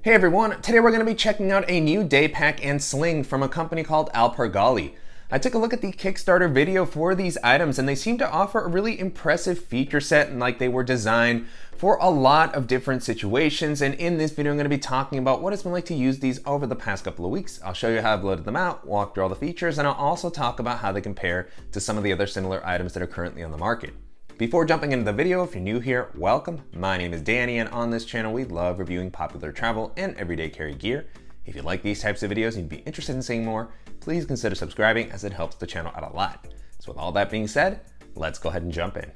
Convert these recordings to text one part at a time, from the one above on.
Hey everyone, today we're going to be checking out a new day pack and sling from a company called Alpargali. I took a look at the Kickstarter video for these items and they seem to offer a really impressive feature set and like they were designed for a lot of different situations. And in this video I'm going to be talking about what it's been like to use these over the past couple of weeks. I'll show you how I've loaded them out, walk through all the features, and I'll also talk about how they compare to some of the other similar items that are currently on the market. Before jumping into the video, if you're new here, welcome. My name is Danny, and on this channel, we love reviewing popular travel and everyday carry gear. If you like these types of videos and you'd be interested in seeing more, please consider subscribing as it helps the channel out a lot. So with all that being said, let's go ahead and jump in.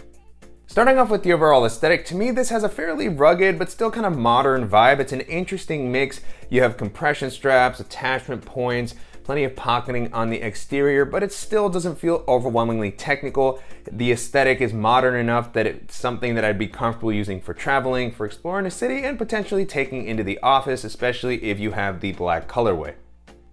Starting off with the overall aesthetic, to me this has a fairly rugged but still kind of modern vibe. It's an interesting mix. You have compression straps, attachment points, plenty of pocketing on the exterior, but it still doesn't feel overwhelmingly technical. The aesthetic is modern enough that it's something that I'd be comfortable using for traveling, for exploring a city, and potentially taking into the office, especially if you have the black colorway.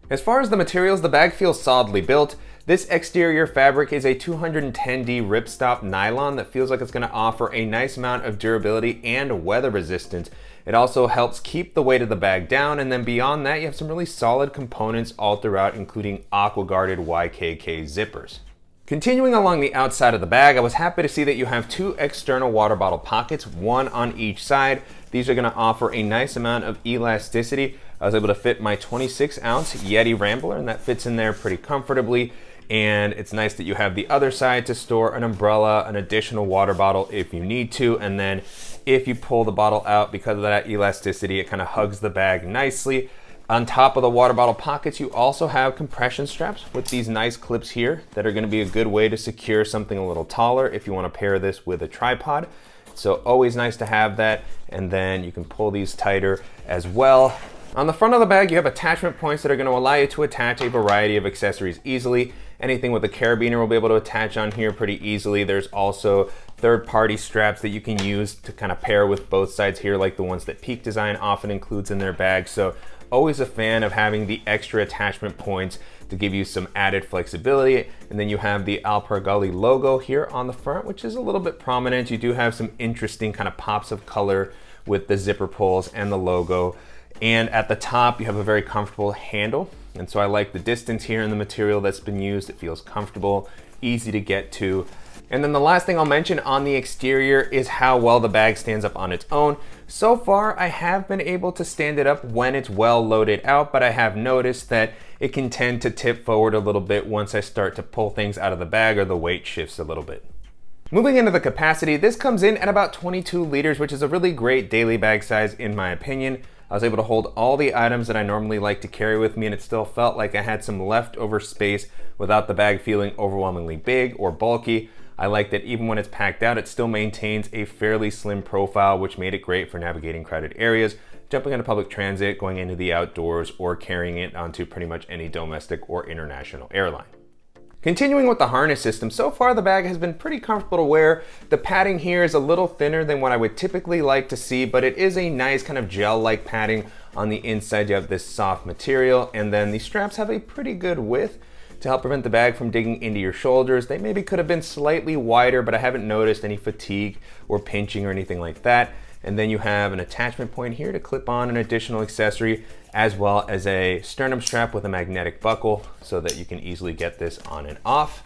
As far as the materials, the bag feels solidly built. This exterior fabric is a 210D ripstop nylon that feels like it's going to offer a nice amount of durability and weather resistance. It also helps keep the weight of the bag down, and then beyond that you have some really solid components all throughout, including aqua-guarded YKK zippers. Continuing along the outside of the bag, I was happy to see that you have two external water bottle pockets, one on each side. These are going to offer a nice amount of elasticity. I was able to fit my 26-ounce Yeti Rambler, and that fits in there pretty comfortably. And it's nice that you have the other side to store an umbrella, an additional water bottle if you need to, and then if you pull the bottle out, because of that elasticity, it kind of hugs the bag nicely. On top of the water bottle pockets, you also have compression straps with these nice clips here that are going to be a good way to secure something a little taller if you want to pair this with a tripod. So always nice to have that, and then you can pull these tighter as well. On the front of the bag, you have attachment points that are going to allow you to attach a variety of accessories easily. Anything with a carabiner will be able to attach on here pretty easily. There's also third-party straps that you can use to kind of pair with both sides here, like the ones that Peak Design often includes in their bag. So always a fan of having the extra attachment points to give you some added flexibility. And then you have the Alpargali logo here on the front, which is a little bit prominent. You do have some interesting kind of pops of color with the zipper pulls and the logo. And at the top, you have a very comfortable handle. And so I like the distance here in the material that's been used. It feels comfortable, easy to get to. And then the last thing I'll mention on the exterior is how well the bag stands up on its own. So far, I have been able to stand it up when it's well loaded out, but I have noticed that it can tend to tip forward a little bit once I start to pull things out of the bag or the weight shifts a little bit. Moving into the capacity, this comes in at about 22 liters, which is a really great daily bag size in my opinion. I was able to hold all the items that I normally like to carry with me, and it still felt like I had some leftover space without the bag feeling overwhelmingly big or bulky. I like that even when it's packed out, it still maintains a fairly slim profile, which made it great for navigating crowded areas, jumping into public transit, going into the outdoors, or carrying it onto pretty much any domestic or international airline. Continuing with the harness system, so far the bag has been pretty comfortable to wear. The padding here is a little thinner than what I would typically like to see, but it is a nice kind of gel-like padding. On the inside you have this soft material, and then the straps have a pretty good width to help prevent the bag from digging into your shoulders. They maybe could have been slightly wider, but I haven't noticed any fatigue or pinching or anything like that. And then you have an attachment point here to clip on an additional accessory, as well as a sternum strap with a magnetic buckle so that you can easily get this on and off.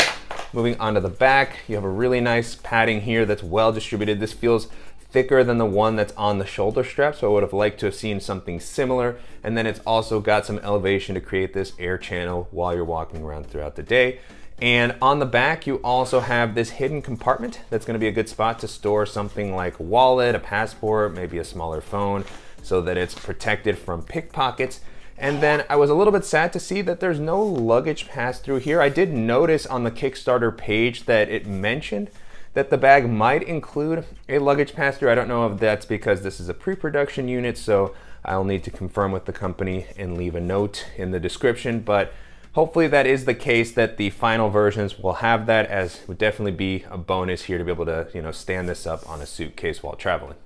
Moving on to the back, you have a really nice padding here that's well distributed. This feels thicker than the one that's on the shoulder strap, so I would have liked to have seen something similar. And then it's also got some elevation to create this air channel while you're walking around throughout the day. And on the back, you also have this hidden compartment that's going to be a good spot to store something like a wallet, a passport, maybe a smaller phone, so that it's protected from pickpockets. And then I was a little bit sad to see that there's no luggage pass-through here. I did notice on the Kickstarter page that it mentioned that the bag might include a luggage pass-through. I don't know if that's because this is a pre-production unit, so I'll need to confirm with the company and leave a note in the description, but hopefully that is the case, that the final versions will have that, as it would definitely be a bonus here to be able to, stand this up on a suitcase while traveling.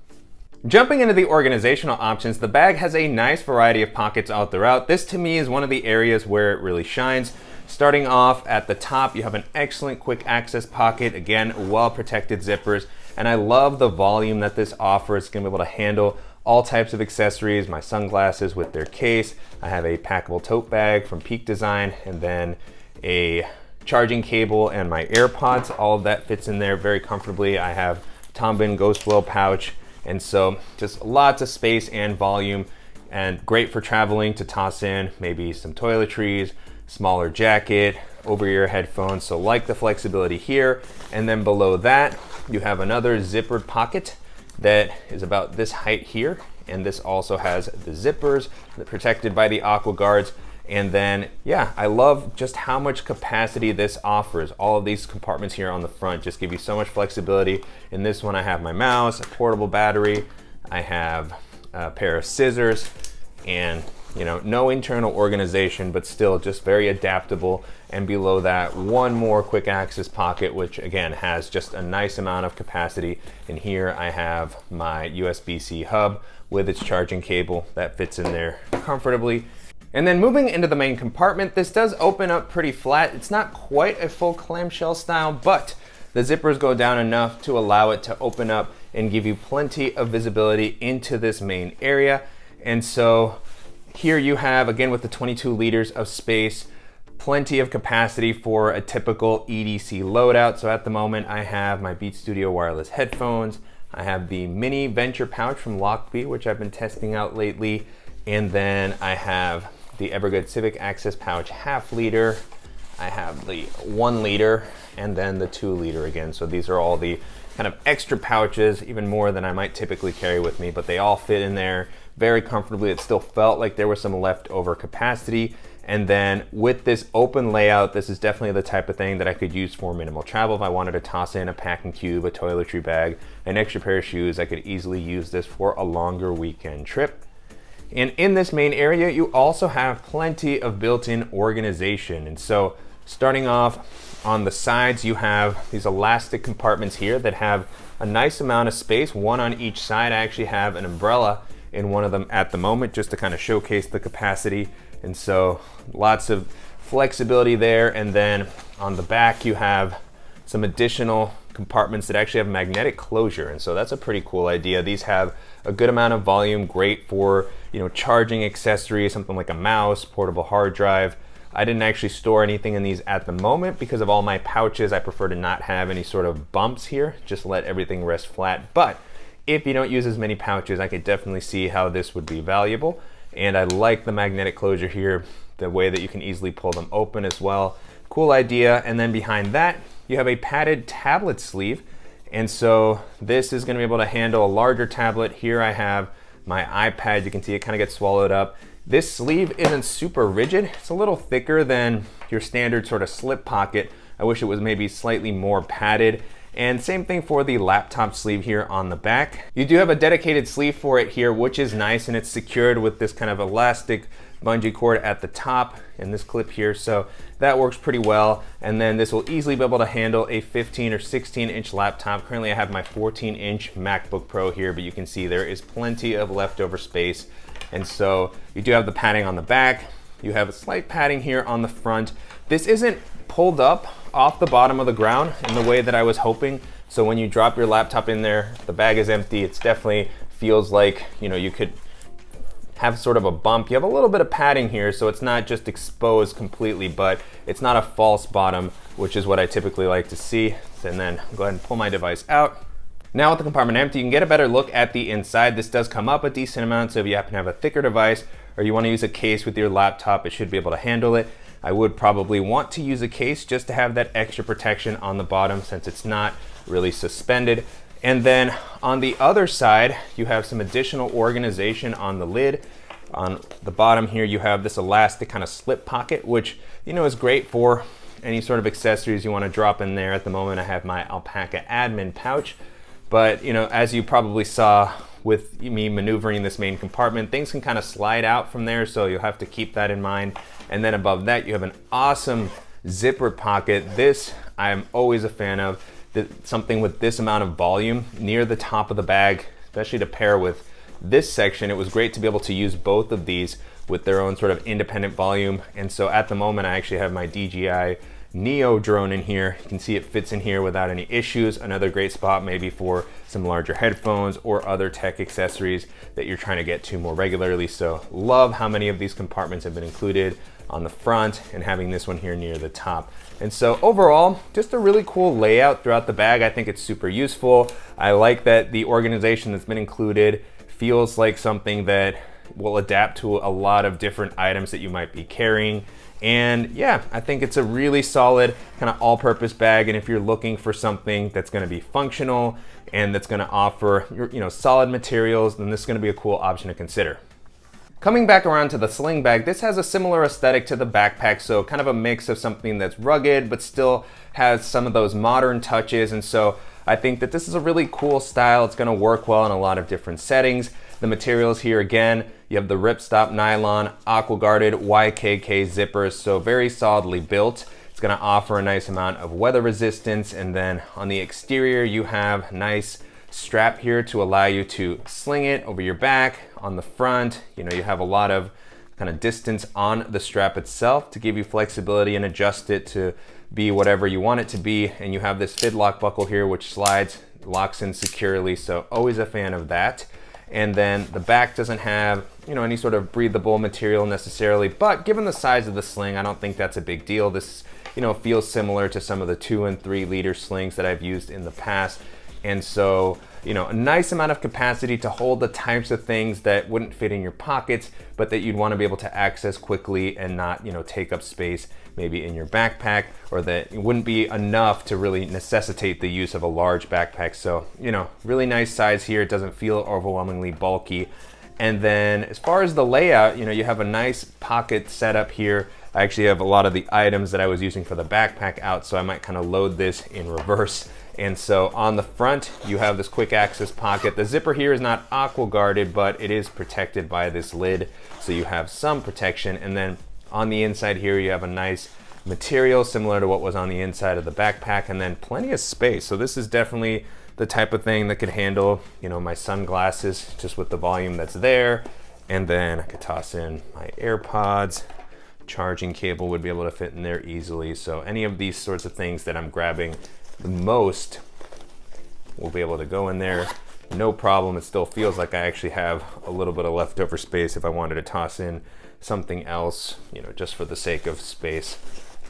Jumping into the organizational options, the bag has a nice variety of pockets all throughout. This to me is one of the areas where it really shines. Starting off at the top, you have an excellent quick access pocket. Again, well protected zippers. And I love the volume that this offers. It's gonna be able to handle all types of accessories, my sunglasses with their case. I have a packable tote bag from Peak Design, and then a charging cable and my AirPods. All of that fits in there very comfortably. I have Tombin Ghost Wheel pouch, and so just lots of space and volume, and great for traveling to toss in maybe some toiletries, smaller jacket, over-ear headphones. So like the flexibility here. And then below that, you have another zippered pocket that is about this height here. And this also has the zippers protected by the aqua guards. And then, yeah, I love just how much capacity this offers. All of these compartments here on the front just give you so much flexibility. In this one, I have my mouse, a portable battery, I have a pair of scissors, and no internal organization, but still just very adaptable. And below that, one more quick access pocket, which again has just a nice amount of capacity. And here I have my USB-C hub with its charging cable that fits in there comfortably. And then moving into the main compartment, this does open up pretty flat. It's not quite a full clamshell style, but the zippers go down enough to allow it to open up and give you plenty of visibility into this main area. And so here you have, again, with the 22 liters of space, plenty of capacity for a typical EDC loadout. So at the moment, I have my Beat Studio wireless headphones. I have the mini Venture pouch from Lockbee, which I've been testing out lately. And then I have the Evergood Civic Access pouch half liter. I have the 1 liter and then the 2 liter again. So these are all the kind of extra pouches, even more than I might typically carry with me, but they all fit in there very comfortably. It still felt like there was some leftover capacity. And then with this open layout, this is definitely the type of thing that I could use for minimal travel. If I wanted to toss in a packing cube, a toiletry bag, an extra pair of shoes, I could easily use this for a longer weekend trip. And in this main area, you also have plenty of built-in organization. And so starting off on the sides, you have these elastic compartments here that have a nice amount of space, one on each side. I actually have an umbrella in one of them at the moment just to kind of showcase the capacity. And so lots of flexibility there. And then on the back, you have some additional compartments that actually have magnetic closure. And so that's a pretty cool idea. These have a good amount of volume, great for, charging accessories, something like a mouse, portable hard drive. I didn't actually store anything in these at the moment because of all my pouches. I prefer to not have any sort of bumps here, just let everything rest flat. But if you don't use as many pouches, I could definitely see how this would be valuable. And I like the magnetic closure here, the way that you can easily pull them open as well. Cool idea. And then behind that, you have a padded tablet sleeve. And so this is gonna be able to handle a larger tablet. Here I have my iPad. You can see it kind of gets swallowed up. This sleeve isn't super rigid. It's a little thicker than your standard sort of slip pocket. I wish it was maybe slightly more padded. And same thing for the laptop sleeve here on the back. You do have a dedicated sleeve for it here, which is nice, and it's secured with this kind of elastic bungee cord at the top and this clip here. So that works pretty well. And then this will easily be able to handle a 15 or 16 inch laptop. Currently I have my 14-inch MacBook Pro here, but you can see there is plenty of leftover space. And so you do have the padding on the back. You have a slight padding here on the front. This isn't pulled up off the bottom of the ground in the way that I was hoping. So when you drop your laptop in there, the bag is empty. It's definitely feels like, you could have sort of a bump. You have a little bit of padding here, so it's not just exposed completely, but it's not a false bottom, which is what I typically like to see. And then go ahead and pull my device out. Now with the compartment empty, you can get a better look at the inside. This does come up a decent amount, so if you happen to have a thicker device or you want to use a case with your laptop, it should be able to handle it. I would probably want to use a case just to have that extra protection on the bottom since it's not really suspended. And then on the other side, you have some additional organization on the lid. On the bottom here, you have this elastic kind of slip pocket, which is great for any sort of accessories you want to drop in there. At the moment, I have my Alpaca admin pouch. But as you probably saw with me maneuvering this main compartment, things can kind of slide out from there, so you'll have to keep that in mind. And then above that, you have an awesome zipper pocket. This I'm always a fan of. Something with this amount of volume near the top of the bag, especially to pair with this section. It was great to be able to use both of these with their own sort of independent volume. And so at the moment, I actually have my DJI Neo drone in here. You can see it fits in here without any issues. Another great spot maybe for some larger headphones or other tech accessories that you're trying to get to more regularly. So love how many of these compartments have been included on the front and having this one here near the top. And so overall, just a really cool layout throughout the bag. I think it's super useful. I like that the organization that's been included feels like something that will adapt to a lot of different items that you might be carrying. And yeah, I think it's a really solid kind of all-purpose bag. And if you're looking for something that's going to be functional and that's going to offer, solid materials, then this is going to be a cool option to consider. Coming back around to the sling bag, this has a similar aesthetic to the backpack, so kind of a mix of something that's rugged but still has some of those modern touches. And so I think that this is a really cool style. It's going to work well in a lot of different settings. The materials here, again, you have the ripstop nylon, aqua guarded YKK zippers, so very solidly built. It's going to offer a nice amount of weather resistance. And then on the exterior, you have nice strap here to allow you to sling it over your back. On the front, you have a lot of kind of distance on the strap itself to give you flexibility and adjust it to be whatever you want it to be. And you have this fidlock buckle here, which slides, locks in securely. So always a fan of that. And then the back doesn't have, any sort of breathable material necessarily, but given the size of the sling, I don't think that's a big deal. This, feels similar to some of the 2 and 3 liter slings that I've used in the past. And so, a nice amount of capacity to hold the types of things that wouldn't fit in your pockets, but that you'd want to be able to access quickly and not, take up space maybe in your backpack, or that it wouldn't be enough to really necessitate the use of a large backpack. So, really nice size here. It doesn't feel overwhelmingly bulky. And then as far as the layout, you have a nice pocket setup here. I actually have a lot of the items that I was using for the backpack out, so I might kind of load this in reverse. And so on the front, you have this quick access pocket. The zipper here is not aqua guarded, but it is protected by this lid, so you have some protection. And then on the inside here, you have a nice material similar to what was on the inside of the backpack, and then plenty of space. So this is definitely the type of thing that could handle, my sunglasses just with the volume that's there. And then I could toss in my AirPods. Charging cable would be able to fit in there easily. So any of these sorts of things that I'm grabbing the most will be able to go in there. No problem. It still feels like I actually have a little bit of leftover space if I wanted to toss in something else, just for the sake of space.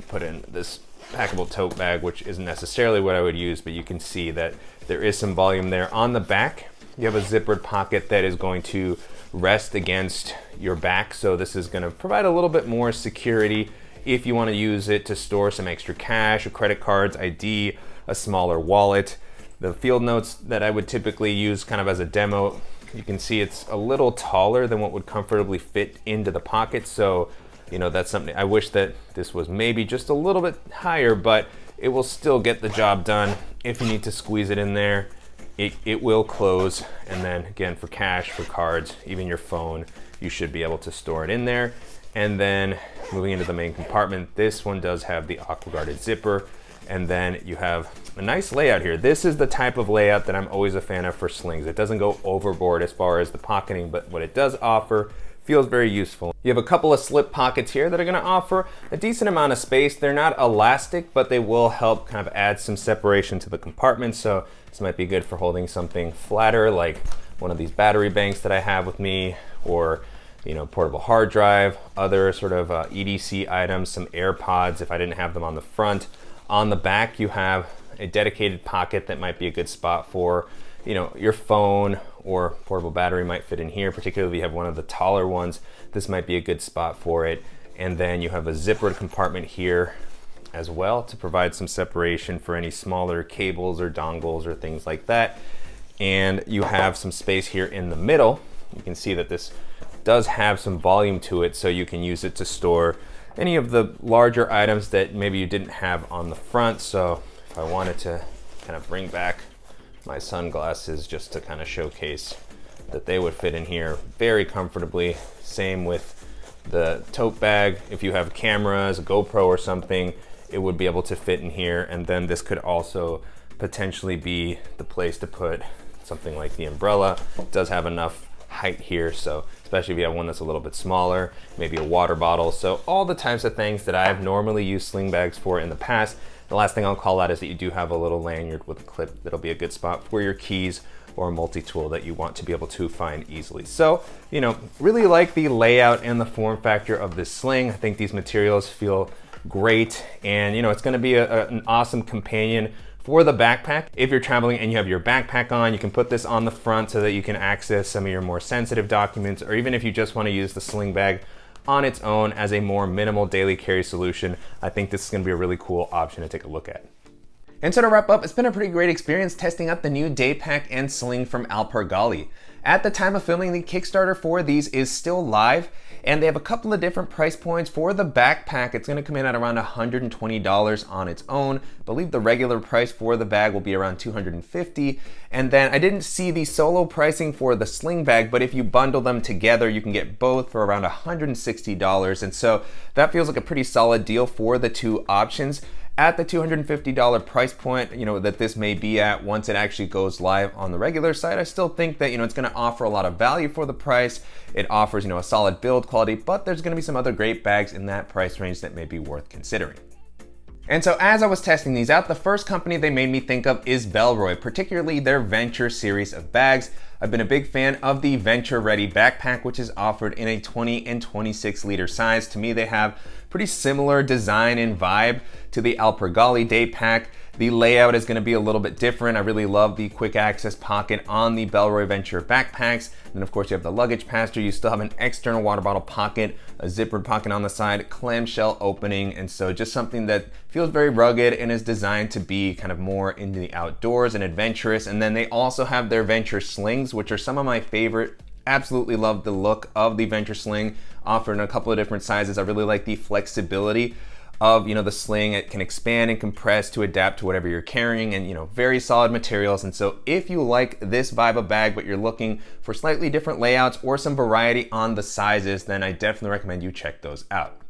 Put in this packable tote bag, which isn't necessarily what I would use, but you can see that there is some volume there. On the back, you have a zippered pocket that is going to rest against your back. So this is going to provide a little bit more security if you want to use it to store some extra cash or credit cards, ID, a smaller wallet. The field notes that I would typically use kind of as a demo, you can see it's a little taller than what would comfortably fit into the pocket. So, that's something I wish that this was maybe just a little bit higher, but it will still get the job done. If you need to squeeze it in there, it will close. And then again, for cash, for cards, even your phone, you should be able to store it in there. And then moving into the main compartment, this one does have the aqua guarded zipper. And then you have a nice layout here. This is the type of layout that I'm always a fan of for slings. It doesn't go overboard as far as the pocketing, but what it does offer feels very useful. You have a couple of slip pockets here that are gonna offer a decent amount of space. They're not elastic, but they will help kind of add some separation to the compartment. So this might be good for holding something flatter, like one of these battery banks that I have with me, or portable hard drive, other sort of EDC items, some AirPods if I didn't have them on the front. On the back, you have a dedicated pocket that might be a good spot for, your phone, or portable battery might fit in here, particularly if you have one of the taller ones. This might be a good spot for it. And then you have a zippered compartment here as well to provide some separation for any smaller cables or dongles or things like that. And you have some space here in the middle. You can see that this does have some volume to it, so you can use it to store any of the larger items that maybe you didn't have on the front. So if I wanted to kind of bring back my sunglasses just to kind of showcase that they would fit in here very comfortably. Same with the tote bag. If you have cameras, a GoPro or something, it would be able to fit in here. And then this could also potentially be the place to put something like the umbrella. It does have enough height here, so especially if you have one that's a little bit smaller, maybe a water bottle. So all the types of things that I've normally used sling bags for in the past. The last thing I'll call out is that you do have a little lanyard with a clip that'll be a good spot for your keys or a multi-tool that you want to be able to find easily. So, you know, really like the layout and the form factor of this sling. I think these materials feel great, and you know, it's gonna be an awesome companion for the backpack. If you're traveling and you have your backpack on, you can put this on the front so that you can access some of your more sensitive documents, or even if you just wanna use the sling bag on its own as a more minimal daily carry solution, I think this is gonna be a really cool option to take a look at. And so to wrap up, it's been a pretty great experience testing out the new day pack and sling from Alpargali. At the time of filming, the Kickstarter for these is still live, and they have a couple of different price points. For the backpack, it's gonna come in at around $120 on its own. I believe the regular price for the bag will be around $250. And then I didn't see the solo pricing for the sling bag, but if you bundle them together, you can get both for around $160. And so that feels like a pretty solid deal for the two options. At the $250 price point, you know, that this may be at once it actually goes live on the regular site, I still think that, you know, it's gonna offer a lot of value for the price. It offers, you know, a solid build quality, but there's gonna be some other great bags in that price range that may be worth considering. And so as I was testing these out, the first company they made me think of is Bellroy, particularly their Venture series of bags. I've been a big fan of the Venture Ready backpack, which is offered in a 20 and 26 liter size. To me, they have pretty similar design and vibe to the Alpargali day pack. The layout is gonna be a little bit different. I really love the quick access pocket on the Bellroy Venture backpacks. And of course you have the luggage pass-through. You still have an external water bottle pocket, a zippered pocket on the side, clamshell opening. And so just something that feels very rugged and is designed to be kind of more into the outdoors and adventurous. And then they also have their Venture slings, which are some of my favorite. Absolutely love the look of the Venture sling, offered in a couple of different sizes. I really like the flexibility of, you know, the sling. It can expand and compress to adapt to whatever you're carrying, and, you know, very solid materials. And so if you like this vibe of bag, but you're looking for slightly different layouts or some variety on the sizes, then I definitely recommend you check those out.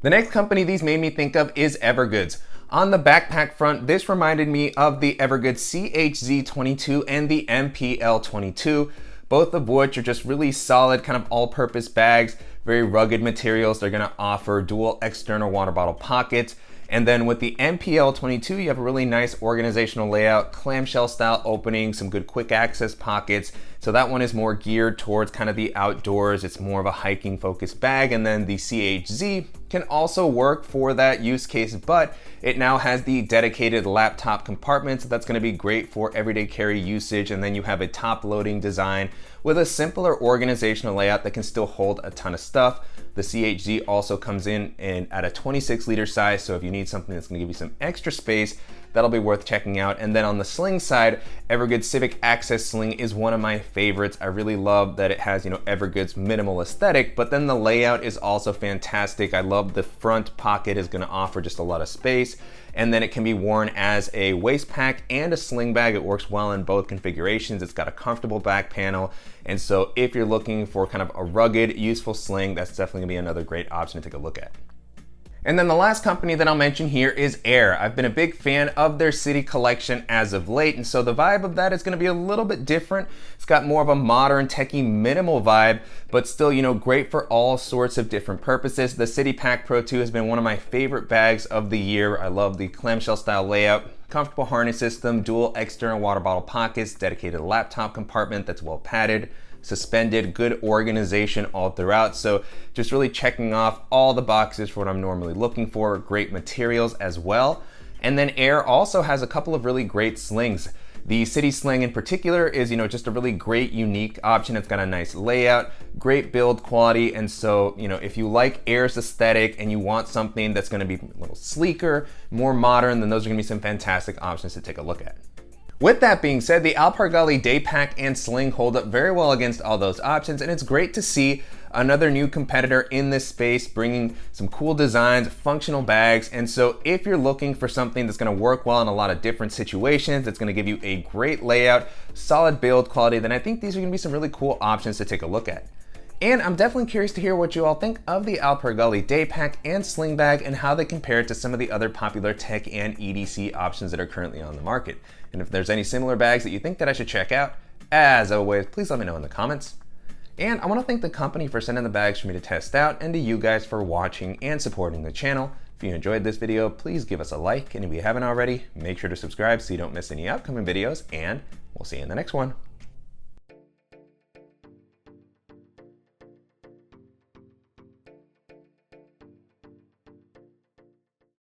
The next company these made me think of is Evergoods. On the backpack front, this reminded me of the Evergoods CHZ22 and the MPL22, both of which are just really solid kind of all-purpose bags, very rugged materials. They're gonna offer dual external water bottle pockets. And then with the MPL22, you have a really nice organizational layout, clamshell style opening, some good quick access pockets. So that one is more geared towards kind of the outdoors. It's more of a hiking focused bag. And then the CHZ can also work for that use case, but it now has the dedicated laptop compartment. So that's gonna be great for everyday carry usage. And then you have a top loading design with a simpler organizational layout that can still hold a ton of stuff. The CHZ also comes in at a 26 liter size, so if you need something that's gonna give you some extra space, that'll be worth checking out. And then on the sling side, Evergoods Civic Access Sling is one of my favorites. I really love that it has, you know, Evergoods minimal aesthetic, but then the layout is also fantastic. I love the front pocket is gonna offer just a lot of space. And then it can be worn as a waist pack and a sling bag. It works well in both configurations. It's got a comfortable back panel. And so if you're looking for kind of a rugged, useful sling, that's definitely gonna be another great option to take a look at. And then the last company that I'll mention here is Air. I've been a big fan of their city collection as of late, and so the vibe of that is gonna be a little bit different. It's got more of a modern, techie, minimal vibe, but still, you know, great for all sorts of different purposes. The City Pack Pro 2 has been one of my favorite bags of the year. I love the clamshell style layout, comfortable harness system, dual external water bottle pockets, dedicated laptop compartment that's well padded, suspended, good organization all throughout. So just really checking off all the boxes for what I'm normally looking for. Great materials as well. And then Air also has a couple of really great slings. The City Sling in particular is, you know, just a really great, unique option. It's got a nice layout, great build quality. And so, you know, if you like Air's aesthetic and you want something that's gonna be a little sleeker, more modern, then those are gonna be some fantastic options to take a look at. With that being said, the Alpargali day pack and sling hold up very well against all those options, and it's great to see another new competitor in this space bringing some cool designs, functional bags. And so if you're looking for something that's gonna work well in a lot of different situations, that's gonna give you a great layout, solid build quality, then I think these are gonna be some really cool options to take a look at. And I'm definitely curious to hear what you all think of the Alpargali day pack and sling bag and how they compare to some of the other popular tech and EDC options that are currently on the market. And if there's any similar bags that you think that I should check out, as always, please let me know in the comments. And I want to thank the company for sending the bags for me to test out, and to you guys for watching and supporting the channel. If you enjoyed this video, please give us a like, and if you haven't already, make sure to subscribe so you don't miss any upcoming videos, and we'll see you in the next one.